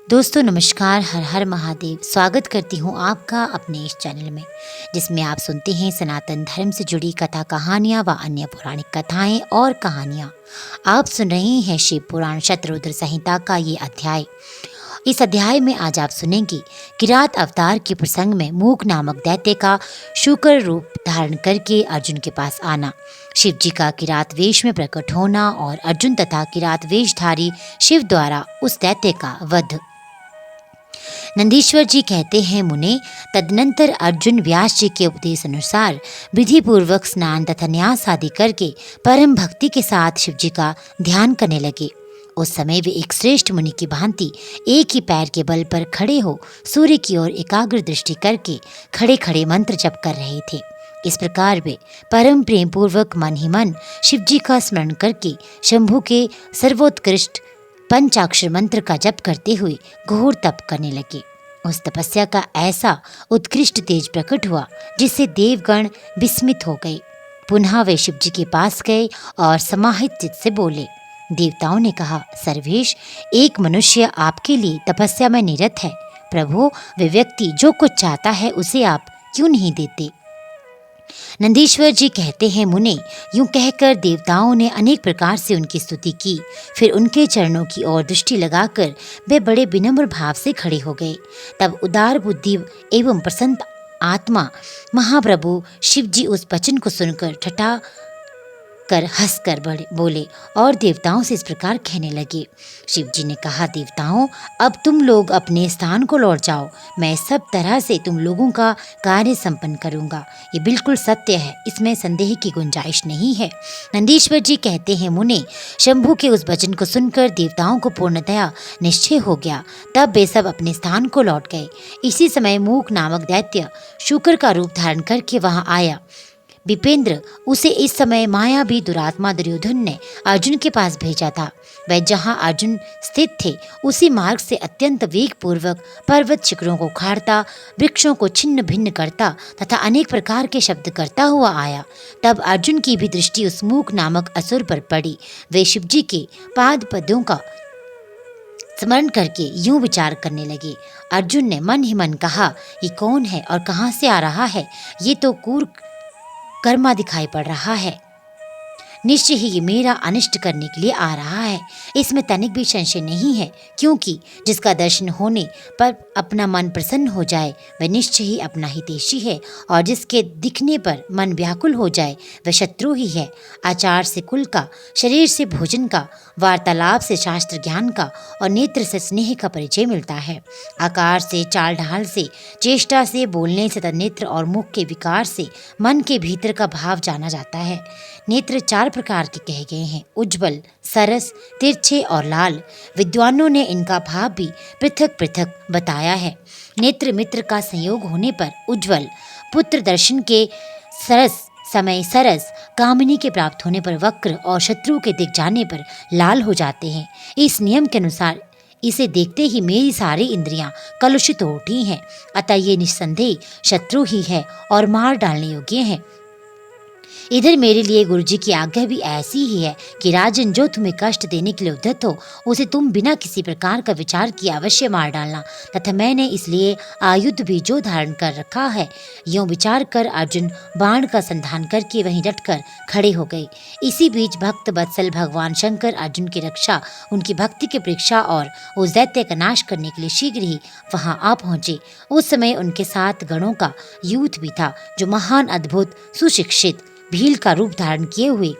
दोस्तों नमस्कार, हर हर महादेव। स्वागत करती हूँ आपका अपने इस चैनल में, जिसमें आप सुनते हैं सनातन धर्म से जुड़ी कथा कहानियाँ व अन्य पौराणिक कथाएं और कहानियाँ। आप सुन रहे हैं शिव पुराण शतरुद्र संहिता का ये अध्याय। इस अध्याय में आज आप सुनेंगे किरात अवतार के प्रसंग में मूक नामक दैत्य का शूकर रूप धारण करके अर्जुन के पास आना, शिव जी का किरात वेश में प्रकट होना और अर्जुन तथा किरात वेशधारी शिव द्वारा उस दैत्य का वध। नंदीश्वर जी कहते हैं, मुने, तदनंतर अर्जुन व्यास जी के उपदेश अनुसार विधि पूर्वक स्नान तथा न्यास आदि करके परम भक्ति के साथ शिव जी का ध्यान करने लगे। उस समय वे एक श्रेष्ठ मुनि की भांति एक ही पैर के बल पर खड़े हो सूर्य की ओर एकाग्र दृष्टि करके खड़े खड़े मंत्र जप कर रहे थे। इस प्रकार वे परम प्रेम पूर्वक मन ही मन शिव जी का स्मरण करके शंभु के सर्वोत्कृष्ट पंचाक्षर मंत्र का जप करते हुए घोर तप करने लगे। उस तपस्या का ऐसा उत्कृष्ट तेज प्रकट हुआ जिससे देवगण विस्मित हो गए। पुनः वे शिव जी के पास गए और समाहित चित्त से बोले। देवताओं ने कहा, सर्वेश, एक मनुष्य आपके लिए तपस्या में निरत है। प्रभु, वे व्यक्ति जो कुछ चाहता है उसे आप क्यों नहीं देते? नंदीश्वर जी कहते हैं, मुने, यूं कहकर देवताओं ने अनेक प्रकार से उनकी स्तुति की। फिर उनके चरणों की ओर दृष्टि लगाकर वे बड़े विनम्र भाव से खड़े हो गए। तब उदार बुद्धि एवं प्रसन्न आत्मा महाप्रभु शिव जी उस वचन को सुनकर ठठा कर हंसकर बोले और देवताओं से इस प्रकार कहने लगे। शिव जी ने कहा, देवताओं, अब तुम लोग अपने स्थान को लौट जाओ। मैं सब तरह से तुम लोगों का कार्य संपन्न करूंगा। ये बिल्कुल सत्य है, इसमें संदेह की गुंजाइश नहीं है। नंदीश्वर जी कहते हैं, मुने, शंभु के उस वचन को सुनकर देवताओं को पूर्णतया निश्चय हो गया। तब वे सब अपने स्थान को लौट गए। इसी समय मूक नामक दैत्य शूकर का रूप धारण करके वहां आया। विपेंद्र, उसे इस समय मायावी दुरात्मा दुर्योधन ने अर्जुन के पास भेजा था। वह जहां अर्जुन स्थित थे उसी मार्ग से अत्यंत वेग पूर्वक पर्वत शिखरों को उखाड़ता, वृक्षों को छिन्न भिन्न करता तथा अनेक प्रकार के शब्द करता हुआ आया। तब अर्जुन की भी दृष्टि उस मूक नामक असुर पर पड़ी। वे शिवजी के पाद पद्यों का स्मरण करके यूं विचार करने लगे। अर्जुन ने मन ही मन कहा, ये कौन है और कहां से आ रहा है? ये तो क्रूर कर्मा दिखाई पड़ रहा है। निश्चय ही ये मेरा अनिष्ट करने के लिए आ रहा है। इसमें तनिक भी संशय नहीं है, क्योंकि जिसका दर्शन होने पर अपना मन प्रसन्न हो जाए वह निश्चय ही अपना हितैषी है, और जिसके दिखने पर मन व्याकुल हो जाए वह शत्रु ही है। आचार से कुल का, शरीर से भोजन का, वार्तालाप से शास्त्र ज्ञान का और नेत्र से स्नेह का परिचय मिलता है। आकार से, चाल ढाल से, चेष्टा से, बोलने से तथा नेत्र और मुख के विकार से मन के भीतर का भाव जाना जाता है। नेत्र चार प्रकार के कहे गए हैं, उज्ज्वल, सरस, तिरछे और लाल। विद्वानों ने इनका भाव भी पृथक पृथक बताया है। नेत्र मित्र का संयोग होने पर उज्ज्वल, पुत्र दर्शन के सरस समय सरस, कामिनी के प्राप्त होने पर वक्र और शत्रु के दिख जाने पर लाल हो जाते हैं। इस नियम के अनुसार इसे देखते ही मेरी सारी इंद्रियां कलुषित हो उठी हैं। अतः ये निस्संदेह शत्रु ही है और मार डालने योग्य है। इधर मेरे लिए गुरुजी की आज्ञा भी ऐसी ही है कि राजन, जो तुम्हें कष्ट देने के लिए उद्धत हो उसे तुम बिना किसी प्रकार का विचार किए अवश्य मार डालना, तथा मैंने इसलिए आयुध भी जो धारण कर रखा है। यूं विचार कर अर्जुन बाण का संधान करके वहीं डटकर खड़े हो गए। इसी बीच भक्त वत्सल भगवान शंकर अर्जुन की रक्षा, उनकी भक्ति की परीक्षा और उस दैत्य का नाश करने के लिए शीघ्र ही वहां आ पहुंचे। उस समय उनके साथ गणों का यूथ भी था, जो महान, अद्भुत, सुशिक्षित भील का रूप धारण किए हुए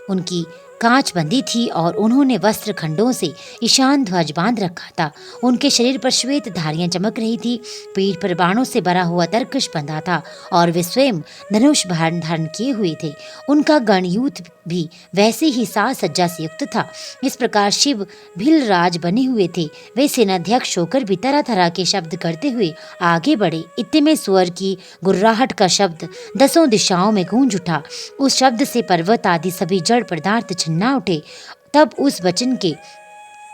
उनकी कांच बंदी थी, और उन्होंने वस्त्र खंडों से ईशान ध्वज बांध रखा था। उनके शरीर पर श्वेत धारियां चमक रही थी। पीठ पर बाणों से भरा हुआ तरकश बंधा था और वे स्वयं धनुष धारण किए हुए थे। उनका गण यूथ भी वैसे ही साज सज्जा से युक्त था। इस प्रकार शिव भील राज बने हुए थे। वे सेनाध्यक्ष होकर भी तरह तरह के शब्द करते हुए आगे बढ़े। इतने में स्वर की गुर्राहट का शब्द दसों दिशाओं में गूंज उठा। उस शब्द से पर्वत आदि सभी जड़ पदार्थ छिन्ना उठे। तब उस वचन के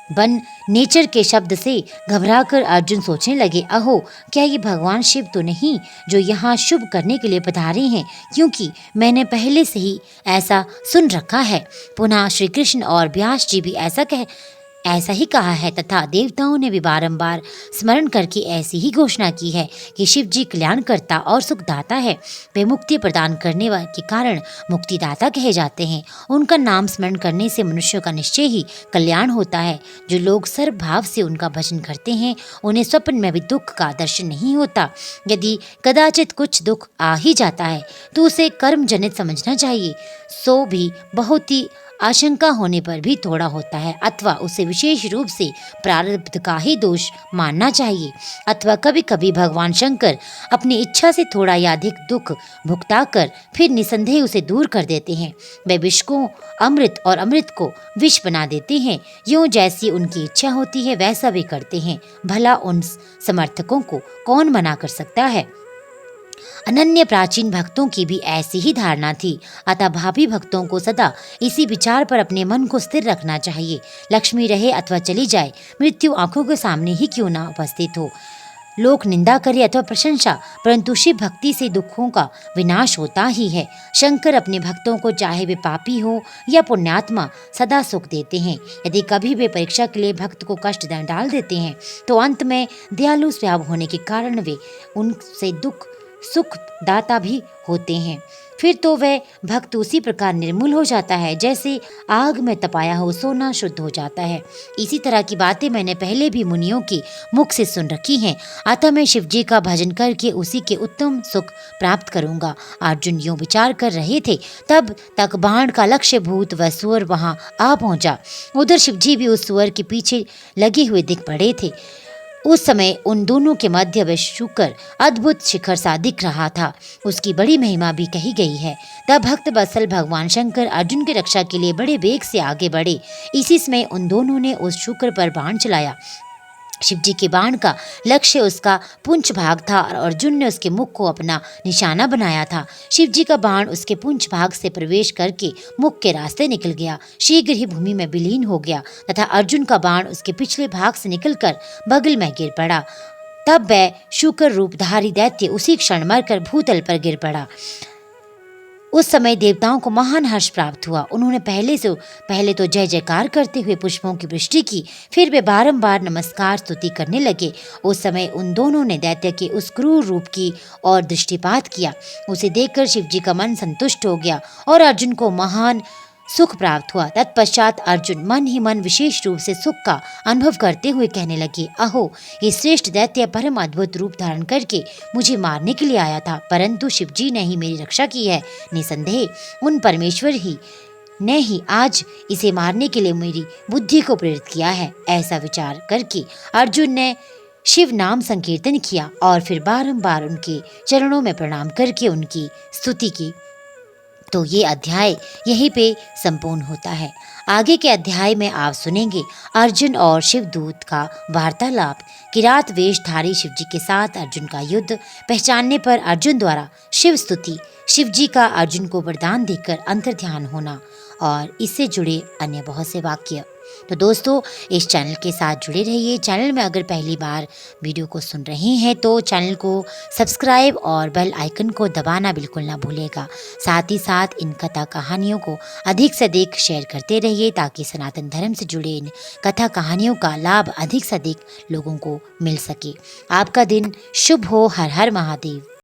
बन नेचर के शब्द से घबराकर अर्जुन सोचने लगे, अहो, क्या ये भगवान शिव तो नहीं जो यहाँ शुभ करने के लिए पधारे हैं? क्योंकि मैंने पहले से ही ऐसा सुन रखा है। पुनः श्री कृष्ण और व्यास जी भी ऐसा ऐसा ही कहा है तथा देवताओं ने भी बारंबार स्मरण करके ऐसी ही घोषणा की है कि शिव जी कल्याणकर्ता और सुखदाता है। वे मुक्ति प्रदान करने के कारण मुक्तिदाता कहे जाते हैं। उनका नाम स्मरण करने से मनुष्यों का निश्चय ही कल्याण होता है। जो लोग सर्वभाव से उनका भजन करते हैं उन्हें स्वप्न में भी दुख का दर्शन नहीं होता। यदि कदाचित कुछ दुख आ ही जाता है तो उसे कर्म जनित समझना चाहिए, सो भी बहुत ही आशंका होने पर भी थोड़ा होता है, अथवा उसे विशेष रूप से प्रारब्ध का ही दोष मानना चाहिए, अथवा कभी कभी भगवान शंकर अपनी इच्छा से थोड़ा या अधिक दुख भुगता कर फिर निसंदेह उसे दूर कर देते हैं। वे विष को अमृत और अमृत को विष बना देते हैं। यूं जैसी उनकी इच्छा होती है वैसा वे करते हैं। भला उन समर्थकों को कौन मना कर सकता है। अनन्य प्राचीन भक्तों की भी ऐसी ही धारणा थी। अतः भावी भक्तों को सदा इसी विचार पर अपने मन को स्थिर रखना चाहिए। लक्ष्मी रहे अथवा चली जाए, मृत्यु आंखों के सामने ही क्यों ना उपस्थित हो, लोक निंदा करे अथवा प्रशंसा, परंतु शिव भक्ति से दुखों का विनाश होता ही है। शंकर अपने भक्तों को चाहे वे पापी हो या पुण्यात्मा सदा सुख देते हैं। यदि कभी वे परीक्षा के लिए भक्त को कष्ट डाल देते हैं तो अंत में दयालु स्वभाव होने के कारण वे उनसे सुख दाता भी होते हैं। फिर तो वह भक्त उसी प्रकार निर्मूल हो जाता है जैसे आग में तपाया हो सोना शुद्ध हो जाता है। इसी तरह की बातें मैंने पहले भी मुनियों के मुख से सुन रखी हैं। अतः मैं शिव जी का भजन करके उसी के उत्तम सुख प्राप्त करूंगा। अर्जुन यूं विचार कर रहे थे, तब तक बाण का लक्ष्य भूत वह सुअर वहां आ पहुंचा। उधर शिव जी भी उस सुअर के पीछे लगे हुए दिख पड़े थे। उस समय उन दोनों के मध्य वह शुकर अद्भुत शिखर सा दिख रहा था। उसकी बड़ी महिमा भी कही गई है। तब भक्त वत्सल भगवान शंकर अर्जुन की रक्षा के लिए बड़े वेग से आगे बढ़े। इसी समय उन दोनों ने उस शुकर पर बाण चलाया। शिव जी के बाण का लक्ष्य उसका पुंछ भाग था और अर्जुन ने उसके मुख को अपना निशाना बनाया था। शिव जी का बाण उसके पुंछ भाग से प्रवेश करके मुख के रास्ते निकल गया, शीघ्र ही भूमि में विलीन हो गया तथा अर्जुन का बाण उसके पिछले भाग से निकलकर बगल में गिर पड़ा। तब वह शुकर रूपधारी दैत्य उसी क्षण मरकर भूतल पर गिर पड़ा। उस समय देवताओं को महान हर्ष प्राप्त हुआ। उन्होंने पहले तो जय जयकार करते हुए पुष्पों की वृष्टि की, फिर वे बारंबार नमस्कार स्तुति करने लगे। उस समय उन दोनों ने दैत्य के उस क्रूर रूप की ओर दृष्टिपात किया। उसे देखकर शिव जी का मन संतुष्ट हो गया और अर्जुन को महान सुख प्राप्त हुआ। तत्पश्चात अर्जुन मन ही मन विशेष रूप से सुख का अनुभव करते हुए कहने लगे, अहो, ये श्रेष्ठ दैत्य परम अद्भुत रूप धारण करके मुझे मारने के लिए आया था, परंतु शिव जी ने ही मेरी रक्षा की है। निसंदेह उन परमेश्वर ही ने ही आज इसे मारने के लिए मेरी बुद्धि को प्रेरित किया है। ऐसा विचार करके अर्जुन ने शिव नाम संकीर्तन किया और फिर बारंबार उनके चरणों में प्रणाम करके उनकी स्तुति की। तो ये अध्याय यहीं पे संपूर्ण होता है। आगे के अध्याय में आप सुनेंगे अर्जुन और शिवदूत का वार्तालाप, किरात वेशधारी शिव जी के साथ अर्जुन का युद्ध, पहचानने पर अर्जुन द्वारा शिव स्तुति, शिव जी का अर्जुन को वरदान देकर अंतर्ध्यान होना और इससे जुड़े अन्य बहुत से वाक्य। तो दोस्तों, इस चैनल के साथ जुड़े रहिए। चैनल में अगर पहली बार वीडियो को सुन रहे हैं तो चैनल को सब्सक्राइब और बेल आइकन को दबाना बिल्कुल ना भूलिएगा। साथ ही साथ इन कथा कहानियों को अधिक से अधिक शेयर करते रहिए ताकि सनातन धर्म से जुड़े इन कथा कहानियों का लाभ अधिक से अधिक लोगों को मिल सके। आपका दिन शुभ हो। हर हर महादेव।